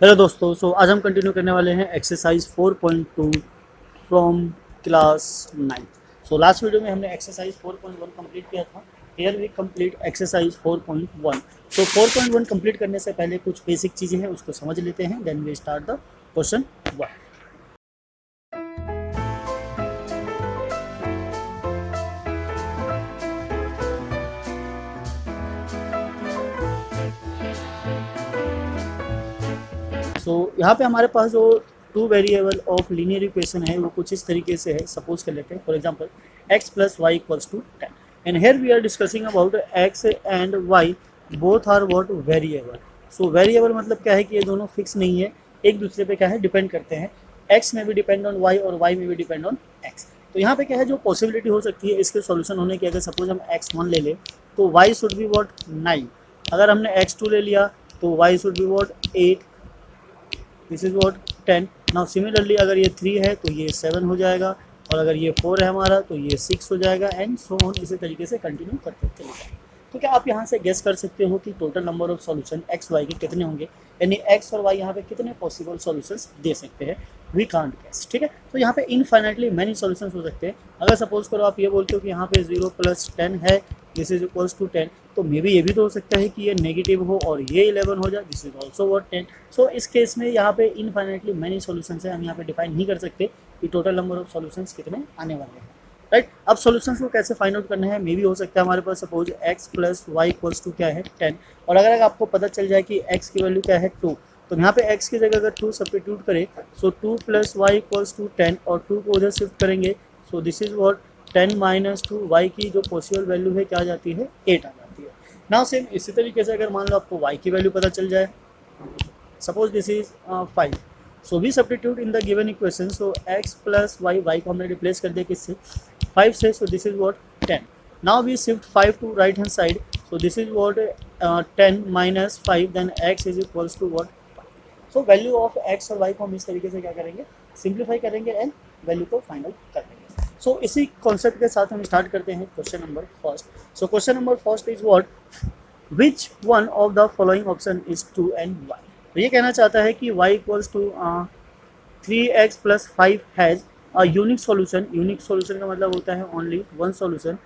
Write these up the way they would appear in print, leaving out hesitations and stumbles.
Hello दोस्तों, आज हम कंटिन्यू करने वाले हैं exercise 4.2 from class 9। Last video में हमने एक्सरसाइज 4.1 कंप्लीट किया था। Here we complete exercise 4.1। 4.1 complete करने से पहले कुछ बेसिक चीज़ें हैं, उसको समझ लेते हैं, then we start the question 1। यहाँ पे हमारे पास जो two variable of linear equation है वो कुछ इस तरीके से है। सपोज कर लेते हैं, for example x plus y equals to 10 and here we are discussing about x and y both are what variable. Variable मतलब क्या है कि ये दोनों फिक्स नहीं है, एक दूसरे पे क्या है डिपेंड करते हैं। x में भी डिपेंड ऑन y और y में भी डिपेंड ऑन x। तो यहाँ पे क्या है जो पॉसिबिलिटी हो सकती है इसके सॉल्यूशन होने की, अगर सपोज हम x1 ले लें तो y शुड बी व्हाट 9, अगर हमने x2 ले लिया तो y should be what 8, this is what 10। Now similarly अगर ये 3 है तो ये 7 हो जाएगा, और अगर ये 4 है हमारा तो ये 6 हो जाएगा, एंड सो ऑन इसी तरीके से कंटिन्यू करते चलेगा। तो क्या आप यहाँ से गेस कर सकते हो कि total number of solution x y के कितने होंगे, यानी एक्स और वाई यहाँ पे कितने पॉसिबल सॉल्यूशंस दे सकते हैं? वी कांट गेस, ठीक है। तो यहाँ पे इनफाइनाइटली मैनी सॉल्यूशंस हो सकते हैं। अगर सपोज करो आप ये बोलते हो कि यहाँ पे 0 + 10 है, दिस इज इक्वल्स टू 10, तो मे बी ये भी तो हो सकता है कि ये नेगेटिव हो और ये 11 हो जाए, दिस इज ऑल्सो व्हाट 10। सो इस केस में यहाँ पे इनफाइनाइटली मैनी सॉल्यूशंस है, हम यहाँ पे डिफाइन नहीं कर सकते कि टोटल नंबर ऑफ सॉल्यूशंस कितने आने वाले हैं, राइट। अब सॉल्यूशंस को कैसे फाइंड आउट करना है, मे भी हो सकता है हमारे पास suppose x plus y equals to क्या है 10, और अगर आपको पता चल जाए कि x की वैल्यू क्या है 2, तो यहाँ पे x की जगह अगर 2 सब्स्टिट्यूट करें सो 2 + y इक्वल्स टू 10, और 2 को उधर शिफ्ट करेंगे सो दिस इज व्हाट 10 - 2, y की जो पॉसिबल वैल्यू है क्या आ जाती है 8 आ जाती है। नाउ सेम इसी तरीके से अगर मान लो आपको y की वैल्यू पता चल जाए, suppose this is 5, so we substitute in the given equation, so x plus y को हमने रिप्लेस कर दिया किससे 5 से, so this is what 10। Now we shift 5 to right hand side, so this is what 10 - 5, then x is equals to what 5। So value of x और y को हम इस तरीके से क्या करेंगे, सिंप्लीफाई करेंगे एंड वैल्यू को फाइंड आउट कर देंगे। सो इसी कॉन्सेप्ट के साथ हम स्टार्ट करते हैं question number first. So question number first is what, which one of the following option is true and y. तो ये कहना चाहता है कि y equals to 3x + 5 has a unique solution. Unique solution का मतलब होता है only one solution,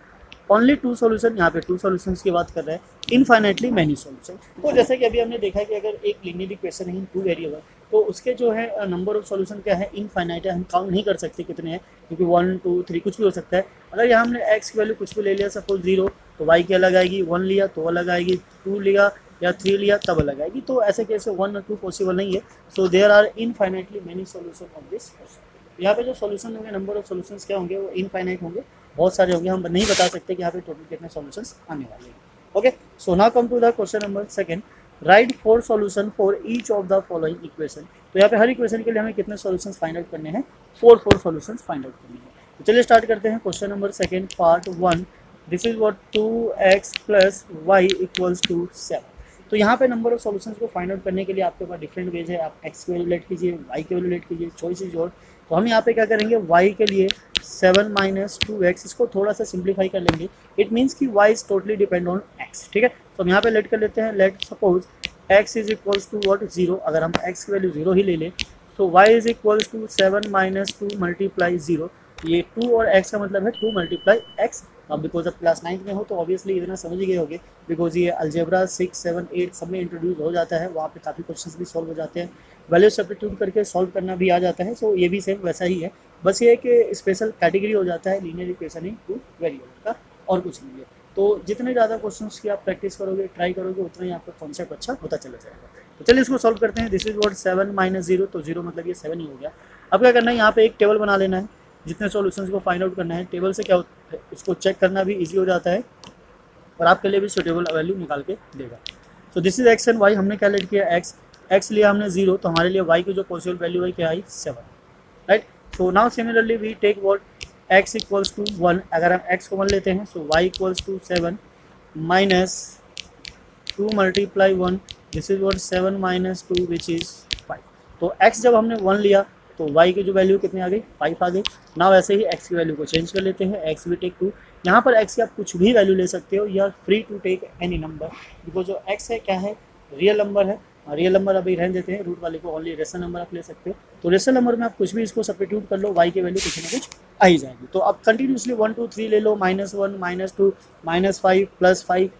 only two solution, यहाँ पे टू सॉल्यूशंस की बात कर रहे हैं, इनफाइनाइटली मैनी सॉल्यूशन। तो जैसे कि अभी हमने देखा कि अगर एक लीनियर इक्वेशन है टू वेरिएबल, तो उसके जो है नंबर ऑफ सॉल्यूशन क्या है, इनफाइनाइट है, हम काउंट नहीं कर सकते कितने हैं, क्योंकि 1 2 3 कुछ भी हो सकता है। अगर यहाँ हमने x की वैल्यू कुछ भी ले लिया, सपोज 0, तो y की अलग आएगी, 1 लिया तो अलग आएगी, 2 लिया या 3 लिया तब अलग आएगी। तो ऐसे कैसे 1 और 2 पॉसिबल नहीं है। So there are infinitely many solution of this question. यहाँ पे जो सॉल्यूशन होंगे, नंबर ऑफ सॉल्यूशंस क्या होंगे, वो इनफाइनाइट होंगे, बहुत सारे होंगे, हम नहीं बता सकते कि यहाँ पे टोटल कितने सॉल्यूशंस आने वाले हैं। Okay, so now come to the question number second, right 4 solution for each of the following equation. तो यहाँ पे हर इक्वेशन के लिए हमें कितने सॉल्यूशंस फाइंड आउट करने हैं, 4 सॉल्यूशंस फाइंड आउट करने हैं। तो चलिए स्टार्ट करते हैं question number second part 1। This is what 2x + y equals to 7। तो यहाँ पे नंबर ऑफ सॉल्यूशंस को फाइंड आउट करने के लिए आपके पास डिफरेंट वेज है, आप x की वैल्यू लेट कीजिए, y की वैल्यू लेट कीजिए, चॉइस इज योर। तो हम यहाँ पे क्या करेंगे, y के लिए 7 - 2x, इसको थोड़ा सा सिंप्लीफाई कर लेंगे। इट मीन्स कि y is totally depend on x, ठीक है। तो हम यहाँ पे लेट कर लेते हैं, let suppose x is equals to what 0, अगर हम x की वैल्यू 0 ही ले लें तो y इज इक्वल्स टू 7 - 2 × 0। ये 2 और x का मतलब है 2 × x। अब बिकॉज आप क्लास 9 में हो तो ऑब्वियसली इतना समझ गए होंगे, बिकॉज ये अलजेब्रा 6 7 8 सब में इंट्रोड्यूस हो जाता है, वहाँ पे काफ़ी क्वेश्चंस भी सॉल्व हो जाते हैं, वैल्यू सब्स्टिट्यूट करके सॉल्व करना भी आ जाता है। सो ये भी सेम वैसा ही है, बस ये है कि स्पेशल कैटेगरी हो जाता है लीनियर इक्वेशन इन टू वेरिएबल का, और कुछ नहीं है। तो जितने ज़्यादा क्वेश्चंस की आप प्रैक्टिस करोगे, ट्राई करोगे, उतना ही आपका कॉन्सेप्ट अच्छा होता चला जाएगा। तो चलिए इसको सॉल्व करते हैं। दिस इज व्हाट 7 - 0, तो 0 मतलब ये 7 ही हो गया। अब क्या करना है, यहाँ पे एक टेबल बना लेना है, जितने सॉल्यूशंस को फाइंड आउट करना है, टेबल से क्या होता है उसको चेक करना भी इजी हो जाता है, और आपके लिए भी सुटेबल वैल्यू निकाल के देगा। तो this is x and y, हमने क्या लेट किया x लिया हमने 0, तो हमारे लिए y की जो पॉसिबल वैल्यू है क्या आई 7, right. So now similarly we take what x equals to 1, अगर हम x को 1 लेते हैं so y equals to 7 - 2 × 1, this is what 7 - 2 which is 5। तो x जब हमने 1 लिया तो y की जो वैल्यू कितनी आ गई 5 आ गई। ना वैसे ही x की वैल्यू को चेंज कर लेते हैं, x वी टेक 2। यहाँ पर x की आप कुछ भी वैल्यू ले सकते हो, you are free to take any number, because जो x है क्या है, रियल नंबर है, रियल नंबर अभी रहने देते हैं, रूट वाले को ओनली रेशनल नंबर आप ले सकते हो। तो रेशनल नंबर में आप कुछ भी इसको सब्स्टिट्यूट कर लो, y की वैल्यू कुछ ना कुछ आ ही जाएगी। तो आप कंटिन्यूसली 1 2 3 ले लो, -1 -2 -5 +5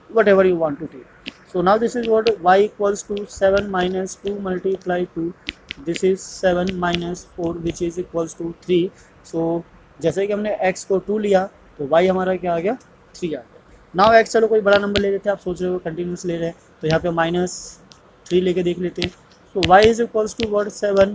whatever you want to take. So now this is what y equals to 7 - 2 × 2, this is 7 - 4 which is equals to 3। सो जैसे कि हमने x को 2 लिया तो y हमारा क्या आ गया, 3 आ गया। नाउ x चलो कोई बड़ा नंबर ले लेते हैं, आप सोच रहे हो कंटिन्यूस ले रहे हैं तो यहाँ पे -3 लेके देख लेते हैं। So y is equals to what 7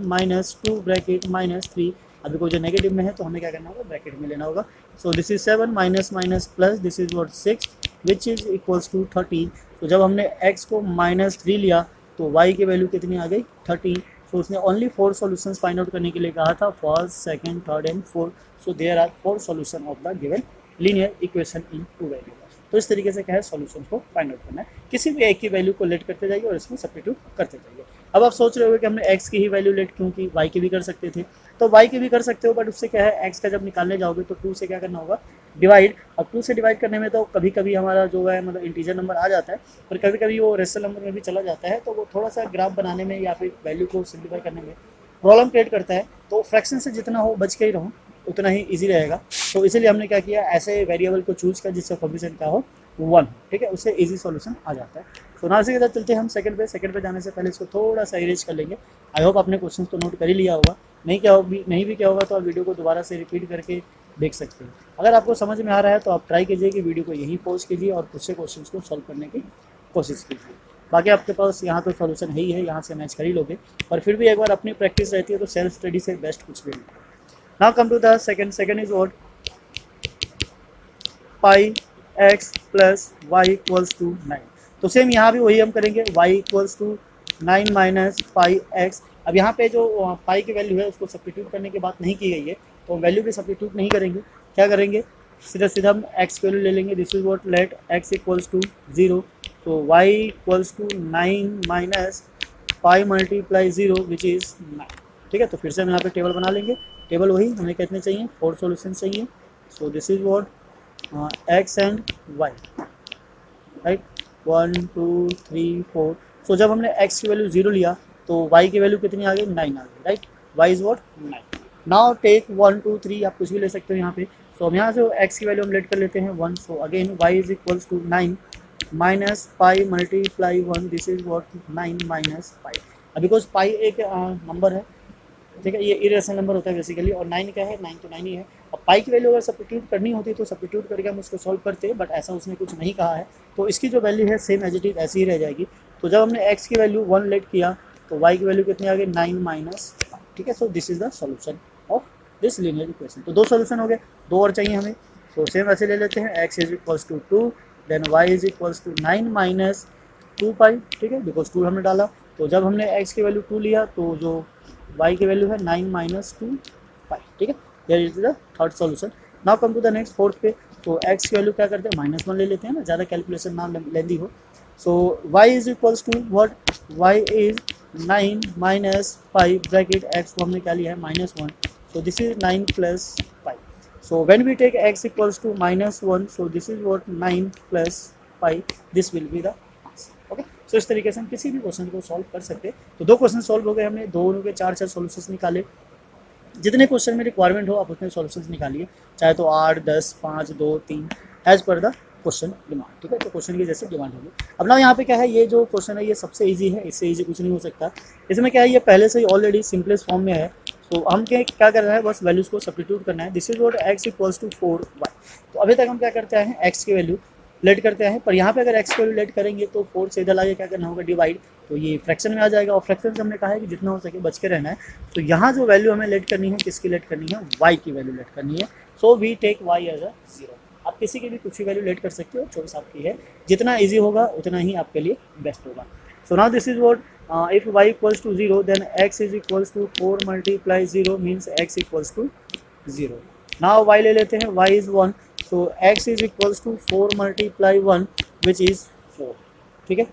- 2 bracket -3। अभी कोई जो नेगेटिव में है तो हमें क्या करना होगा, ब्रैकेट में लेना होगा। So this is 7 minus plus this is what 6 which is equals to 13। तो जब हमने x को -3 लिया तो y की वैल्यू कितनी आ गई, 13। सो उसने ओनली 4 सॉल्यूशंस फाइंड आउट करने के लिए कहा था, first, second, third and fourth. So there are 4 solution of the given linear equation in 2 variables. तो इस तरीके से क्या है, सॉल्यूशन को फाइंड आउट करना है। किसी भी एक की वैल्यू को लेट करते जाइए और इसमें सब्स्टिट्यूट करते जाइए। अब आप सोच रहे हो कि हमने x की ही वैल्यू लेट क्यों की, y की भी कर सकते थे। तो y की भी कर सकते हो, बट उससे क्या है, x का जब निकालने जाओगे तो 2 से क्या करना होगा, डिवाइड। अब 2 से डिवाइड करने में तो कभी कभी हमारा जो है मतलब इंटीजर नंबर आ जाता है, पर कभी कभी वो रेशनल नंबर में भी चला जाता है, तो वो थोड़ा सा ग्राफ बनाने में या फिर वैल्यू को सिम्प्लीफाई करने में प्रॉब्लम क्रिएट करता है। तो फ्रैक्शन से जितना हो बच के ही रहो, उतना ही ईजी रहेगा। तो इसीलिए हमने क्या किया, ऐसे वेरिएबल को चूज किया जिससे कोफिशिएंट क्या हो, 1, ठीक है, उससे इजी सॉल्यूशन आ जाता है। तो ना इसी के साथ चलते हैं हम सेकंड पे जाने से पहले इसको थोड़ा सा इरेज कर लेंगे। आई होप आपने क्वेश्चन तो नोट कर ही लिया होगा, नहीं भी क्या होगा तो आप वीडियो को दोबारा से रिपीट करके देख सकते हैं। अगर आपको समझ में आ रहा है तो आप ट्राई कीजिए कि वीडियो को यहीं पॉज कीजिए और खुद से क्वेश्चन को सॉल्व करने की कोशिश कीजिए। बाकी आपके पास यहाँ तो सॉल्यूशन है ही है, यहाँ से मैच कर ही लोगे, पर फिर भी एक बार अपनी प्रैक्टिस रहती है तो सेल्फ स्टडी से बेस्ट कुछ भी नहीं। Now come to the second is what, pi x plus y equals to 9। तो सेम यहाँ भी वही हम करेंगे, y equals to 9 minus pi x. अब यहाँ पे जो पाई की वैल्यू है उसको सब्स्टिट्यूट करने की बात नहीं की गई है, तो वैल्यू भी सब्स्टिट्यूट नहीं करेंगे। क्या करेंगे, सीधा हम x की वैल्यू ले लेंगे। This is what, let x equals to 0, तो y equals to 9 minus pi multiply 0 which is 9। ठीक है, तो फिर से हम यहाँ पे टेबल बना लेंगे। टेबल वही हमें कितने चाहिए, 4 सॉल्यूशन चाहिए। सो this is what x and y, right, 1 2 3 4। सो जब हमने x की वैल्यू 0 लिया तो y की वैल्यू कितनी आ गई, 9 आ गई, right. y is what 9। Now take 1 2 3, आप कुछ भी ले सकते हो यहाँ पे। सो हम यहाँ से x की वैल्यू हम लेट कर लेते हैं 1। So again y is equals to 9 minus pi multiply 1, this is what 9 minus pi. अब बिकॉज पाई एक नंबर है, ठीक है, ये इरेशनल नंबर होता है बेसिकली, और 9 क्या है, 9 तो 9 ही है। अब पाई की वैल्यू अगर सब्स्टिट्यूट करनी होती तो सब्स्टिट्यूट करके हम उसको सॉल्व करते, बट ऐसा उसने कुछ नहीं कहा है, तो इसकी जो वैल्यू है सेम एज इट इज ऐसी ही रह जाएगी। तो जब हमने x की वैल्यू 1 लेट किया तो y की वैल्यू कितनी आ गई, 9 माइनस, ठीक है। सो this is the solution of this linear equation. तो 2 सॉल्यूशन हो गए, 2 और चाहिए हमें। तो सेम ऐसे ले लेते हैं, x is equals to 2, then y is equals to 9 minus 2 pi, ठीक है, बिकॉज 2 हमने डाला। तो जब हमने x की वैल्यू 2 लिया तो जो y की वैल्यू है 9 माइनस 2 पाई, ठीक है। There is the third solution. Now come to the next, fourth पे। तो x की वैल्यू क्या करते हैं, -1 ले लेते हैं ना, ज़्यादा कैलकुलेशन ना लेंदी हो। So y is equals to what, y is 9 minus pi bracket x को हमने क्या लिया है, -1। So this is 9 plus pi. So when we take x equals to -1, so this is what 9 plus pi, this will be the answer. Okay, so इस तरीके से हम किसी भी क्वेश्चन को सॉल्व कर सकते हैं। तो 2 क्वेश्चन सॉल्व हो गए, हमने दोनों के 4 सॉल्यूशंस निकाले। जितने क्वेश्चन में रिक्वायरमेंट हो आप उतने सॉल्यूशंस निकालिए, चाहे तो 8 10 5 2 3 as per the question demand, ठीक है। तो क्वेश्चन की जैसे डिमांड होगी। अब ना यहाँ पे क्या है, ये जो क्वेश्चन है ये सबसे ईजी है, इससे ईजी कुछ नहीं हो सकता। इसमें क्या है, ये पहले से ही ऑलरेडी सिंपलेस्ट फॉर्म में है। तो हम क्या करना है, बस वैल्यूज़ को सब्स्टिट्यूट करना है। This is what x equals to 4y। तो अभी तक हम क्या करते हैं, x की वैल्यू लेट करते हैं, पर यहाँ पे अगर x की वैल्यू लेट करेंगे तो 4 से इधर आगे क्या करना होगा, डिवाइड। तो ये फ्रैक्शन में आ जाएगा, और फ्रैक्शन से हमने कहा है कि जितना हो सके बच के रहना है। तो यहाँ जो वैल्यू हमें लेट करनी है, किसकी लेट करनी है, y की वैल्यू लेट करनी है। So we take y as a 0। आप किसी की भी कुछ भी वैल्यू लेट कर सकते हो, चॉइस आपकी है। जितना ईजी होगा उतना ही आपके लिए बेस्ट होगा। सो now this is what, if y equals to 0 then x is equals to 4 multiply 0 means x equals to 0. now y ले लेते हैं, y is 1, so x is equals to 4 multiply 1 which is 4, ठीक है।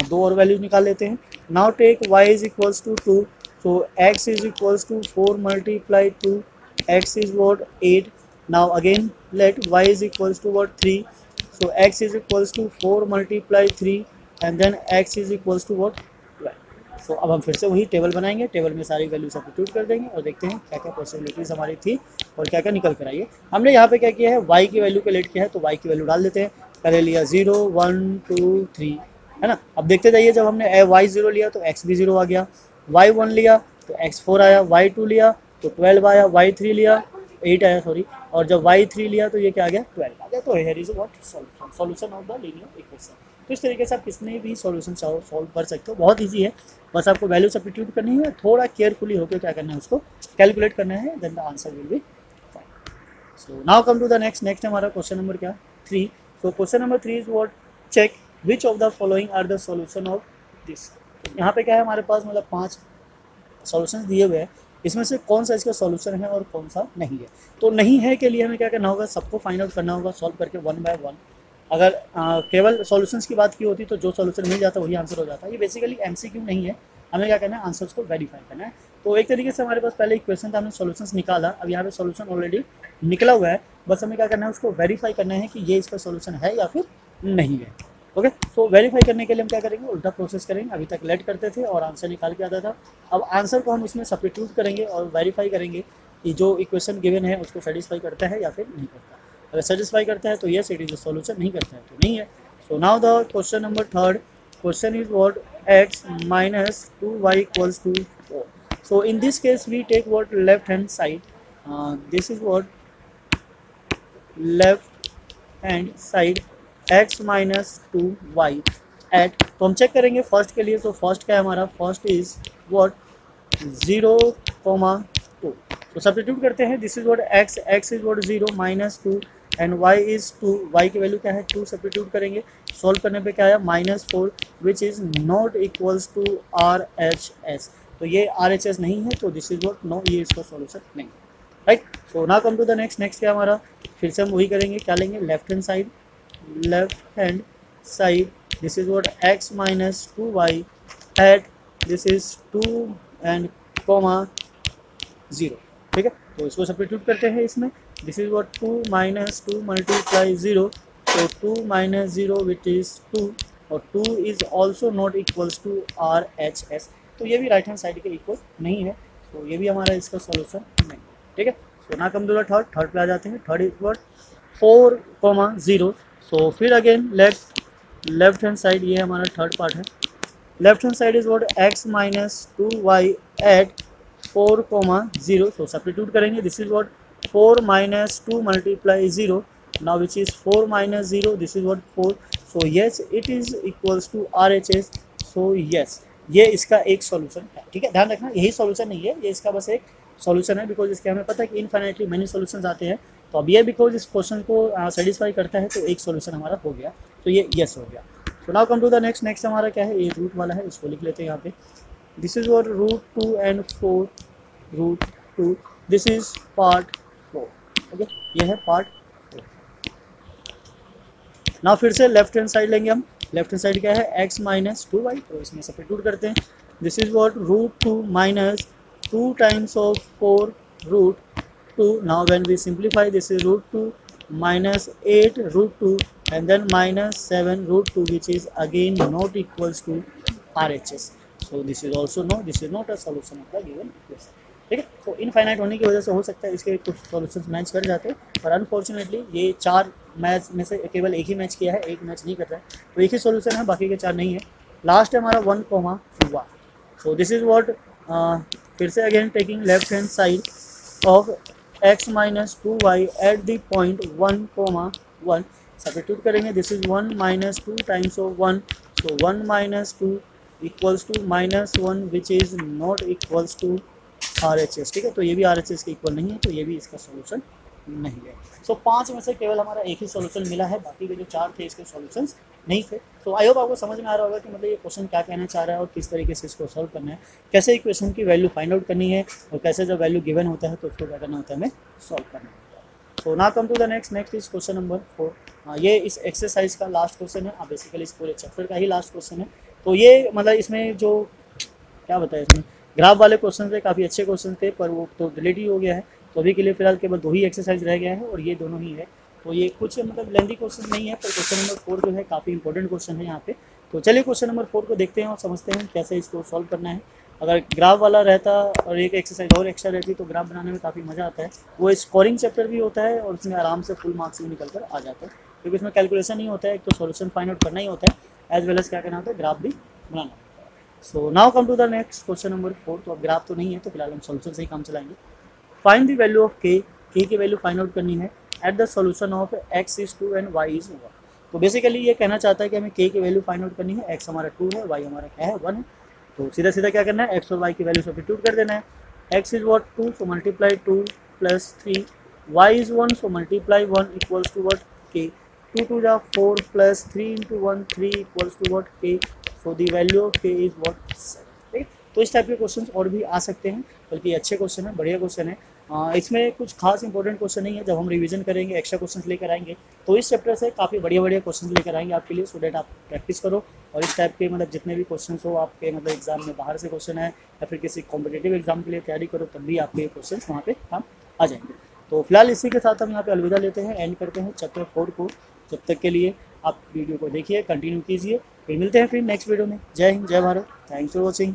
2 और values निकाल लेते हैं। now take y is equals to 2, so x is equals to 4 multiply 2, x is what, 8. now again let y is equals to what, 3, so x is equals to 4 multiply 3 and then x is equals to what, 12. सो अब हम फिर से वही table बनाएंगे, table में सारी value substitute कर देंगे और देखते हैं क्या क्या पॉसिबिलिटीज़ हमारी थी और क्या क्या निकल कर आई है। हमने यहाँ पे क्या किया है, y की वैल्यू कैलकुलेट किया है, तो y की वैल्यू डाल देते हैं। पहले लिया 0 1 2 3, है ना। अब देखते जाइए, जब हमने y0 लिया तो x भी 0 आ गया, y1 लिया तो x4 आया, y2 लिया तो 12 आया, y3 लिया 8 आया सॉरी, और जब y3 लिया तो ये क्या आ गया, 12 आ गया। तो here is what solution of the linear equation. तो इस तरीके से आप किसने भी सॉल्यूशन सॉल्व कर सकते हो, बहुत इजी है। बस आपको वैल्यू सब्स्टिट्यूट करनी है, थोड़ा केयरफुली होकर क्या करना है, उसको कैलकुलेट करना है, then the answer will be fine. So now come to the next हमारा क्वेश्चन नंबर क्या, 3। So question number 3 is what, check which of the following are the solution of this. यहाँ पे क्या है हमारे पास, मतलब 5 सॉल्यूशंस दिए हुए हैं, इसमें से कौन सा इसका सॉल्यूशन है और कौन सा नहीं है। तो नहीं है के लिए हमें क्या करना होगा, सबको फाइंड आउट करना होगा सॉल्व करके 1 बाय 1। अगर केवल सॉल्यूशंस की बात की होती तो जो सॉल्यूशन मिल जाता वही आंसर हो जाता। ये बेसिकली एमसीक्यू नहीं है, हमें क्या करना है, आंसर्स को वेरीफाई करना है। तो एक तरीके से हमारे पास पहले इक्वेशन था, हमने सॉल्यूशंस निकाला, अब यहाँ पे सॉल्यूशन ऑलरेडी निकला हुआ है, बस हमें क्या करना है, उसको वेरीफाई करना है कि ये इसका सॉल्यूशन है या फिर नहीं है। ओके, सो वेरीफाई करने के लिए हम क्या करेंगे, उल्टा प्रोसेस करेंगे। अभी तक लेट करते थे और आंसर निकाल के आता था, अब आंसर को हम उसमें सब्स्टिट्यूट करेंगे और वेरीफाई करेंगे कि जो इक्वेशन गिवन है उसको सेटिस्फाई करता है या फिर नहीं करता। अगर सेटिस्फाई करता है तो yes it is the solution, नहीं करता है तो नहीं है। So now the question number 3 question is what, x minus 2y equals to 4. So in this case we take what, left hand side, this is what left hand side, x minus 2y at, तो हम check करेंगे first के लिए। तो first क्या है हमारा, first is what 0,2। तो सब्स्टिट्यूट करते हैं, दिस इज व्हाट x इज what 0 minus 2 and y is 2, y की वैल्यू क्या है 2, सब्स्टिट्यूट करेंगे। सॉल्व करने पे क्या आया, -4 which is not equals to RHS। तो ये RHS नहीं है, तो दिस इज व्हाट नो, ये इसका सॉल्यूशन नहीं है, right. So now come to the next क्या हमारा, फिर से हम वही करेंगे, क्या लेंगे, left hand side, this is what x minus 2y at, this is 2 and comma 0, ठीक है। तो इसको सब्स्टिट्यूट करते हैं इसमें, this is what 2 minus 2 multiply 0, तो 2 minus 0 which is 2, और 2 is also not equals to RHS। तो ये भी राइट हैंड साइड के इक्वल नहीं है, तो ये भी हमारा इसका सॉल्यूशन नहीं, ठीक है। सो ना कम दो थर्ड पे आ जाते हैं, थर्ड इज व्हाट 4,0। सो फिर अगेन लेफ्ट हैंड साइड, ये हमारा थर्ड पार्ट है। Left hand side is what x minus 2y at 4,0। So substitute करेंगे, this is what 4 minus 2 multiply 0, now which is 4 minus 0, this is what 4, so yes it is equals to RHS। so yes ये इसका एक solution है, ठीक है। ध्यान रखना यही सॉल्यूशन नहीं है, ये इसका बस एक सॉल्यूशन है, बिकॉज इसके हमें पता है कि इनफाइनाइटली मेनी सॉल्यूशंस आते हैं। तो अब ये बिकॉज इस क्वेश्चन को सेटिस्फाई करता है तो एक सॉल्यूशन हमारा हो गया, तो ये यस हो गया। तो now come to the next हमारा क्या है, ये रूट वाला है, इसको लिख लेते हैं यहाँ पे, this is what √2 and 4 √2, this is part 4, okay, ये है पार्ट 4। ना फिर से लेफ्ट हैंड साइड लेंगे हम, लेफ्ट हैंड साइड क्या है x minus 2y, तो इसमें सब्स्टिट्यूट करते हैं, this is what √2 minus 2 times of 4 √2, now when we simplify this is √2 minus 8 √2 and then minus 7 √2 which is again not equals to RHS। so this is also no, this is not a solution of the given equation, ठीक है। तो infinite होने की वजह से हो सकता है इसके कुछ सॉल्यूशंस मैच कर जाते हैं, पर अनफॉर्चुनेटली ये 4 मैच में से केवल एक ही मैच किया है, एक मैच नहीं कर रहा है, तो एक ही सॉल्यूशन है, बाकी के 4 नहीं है। लास्ट है हमारा 1,1। सो दिस इज व्हाट, फिर से again taking left hand side of x minus 2y at the point 1,1, substitute करेंगे, this is 1 minus 2 times of 1, so 1 minus 2 equals to -1 which is not equals to RHS, ठीक है। तो ये भी RHS के equal नहीं है, तो ये भी इसका सॉल्यूशन नहीं है। सो 5 में से केवल हमारा एक ही सॉल्यूशन मिला है, बाकी के जो 4 थे इसके सॉल्यूशंस नहीं थे। तो आई होप आपको समझ में आ रहा होगा कि मतलब ये क्वेश्चन क्या कहना चाह रहा है और किस तरीके से इसको सॉल्व करना है, कैसे इक्वेशन की वैल्यू फाइंड आउट करनी है, और कैसे जब वैल्यू गिवन होता है तो उसको क्या करना होता है, हमें सॉल्व करना होता है। सो ना come to the next is question number 4। ये इस एक्सरसाइज का लास्ट क्वेश्चन है, बेसिकली इस पूरे चैप्टर का ही लास्ट क्वेश्चन है। तो ये मतलब इसमें जो क्या बताया, इसमें ग्राफ वाले क्वेश्चन थे, काफ़ी अच्छे क्वेश्चन थे, पर वो तो डिलीट ही हो गया है। तो अभी के लिए फिलहाल केवल 2 ही एक्सरसाइज रह गया है और ये दोनों ही है। तो ये कुछ मतलब लेंदी क्वेश्चन नहीं है, पर क्वेश्चन नंबर 4 जो है काफ़ी इंपॉर्टेंट क्वेश्चन है यहाँ पे। तो चलिए क्वेश्चन नंबर 4 को देखते हैं और समझते हैं कैसे इसको सॉल्व करना है। अगर ग्राफ वाला रहता और एक एक्सरसाइज और एक्स्ट्रा रहती तो ग्राफ बनाने में काफ़ी मज़ा आता है। वो स्कोरिंग चैप्टर भी होता है और उसमें आराम से फुल मार्क्स भी निकल कर आ जाता है, क्योंकि इसमें कैलकुलेशन नहीं होता है, एक तो सॉल्यूशन फाइंड आउट करना ही होता है एज वेल एज क्या करना होता है, ग्राफ भी बनाना होता है। So now come to the next question number 4। तो अब ग्राफ तो नहीं है तो फिलहाल हम सॉल्यूशन से ही काम चलाएंगे। फाइंड द वैल्यू ऑफ के की वैल्यू फाइंड आउट करनी है at the solution of x is 2 and y is 1। तो बेसिकली ये कहना चाहता है कि हमें k की वैल्यू फाइंड आउट करनी है। x हमारा 2 है, y हमारा क्या है 1 है। तो सीधा सीधा क्या करना है, x और y की वैल्यू सब्स्टिट्यूट कर देना है। x इज what 2, so multiply 2 plus 3, y is 1, so multiply 1 equals to what k, 2 टू जा 4 plus 3 into 1 3 equals to what k, so the value of k is what 7। ठीक है, तो इस टाइप के क्वेश्चन और भी आ सकते हैं, बल्कि अच्छे क्वेश्चन है, बढ़िया क्वेश्चन है। इसमें कुछ खास इंपॉर्टेंट क्वेश्चन नहीं है। जब हम रिवीजन करेंगे, एक्स्ट्रा क्वेश्चन लेकर आएंगे, तो इस चैप्टर से काफ़ी बढ़िया बढ़िया क्वेश्चन लेकर आएंगे आपके लिए, सो डेट आप प्रैक्टिस करो। और इस टाइप के मतलब जितने भी क्वेश्चन हो आपके मतलब एग्जाम में, बाहर से क्वेश्चन है या फिर किसी कॉम्पिटेटिव एग्जाम के लिए तैयारी करो, तब भी आपके क्वेश्चन वहाँ पे काम आ जाएंगे। तो फिलहाल इसी के साथ हम यहाँ पे अलविदा लेते हैं, एंड करते हैं चैप्टर 4 को। जब तक के लिए आप वीडियो को देखिए, कंटिन्यू कीजिए, फिर मिलते हैं फिर नेक्स्ट वीडियो में। जय हिंद, जय भारत, थैंक्स फॉर वॉचिंग।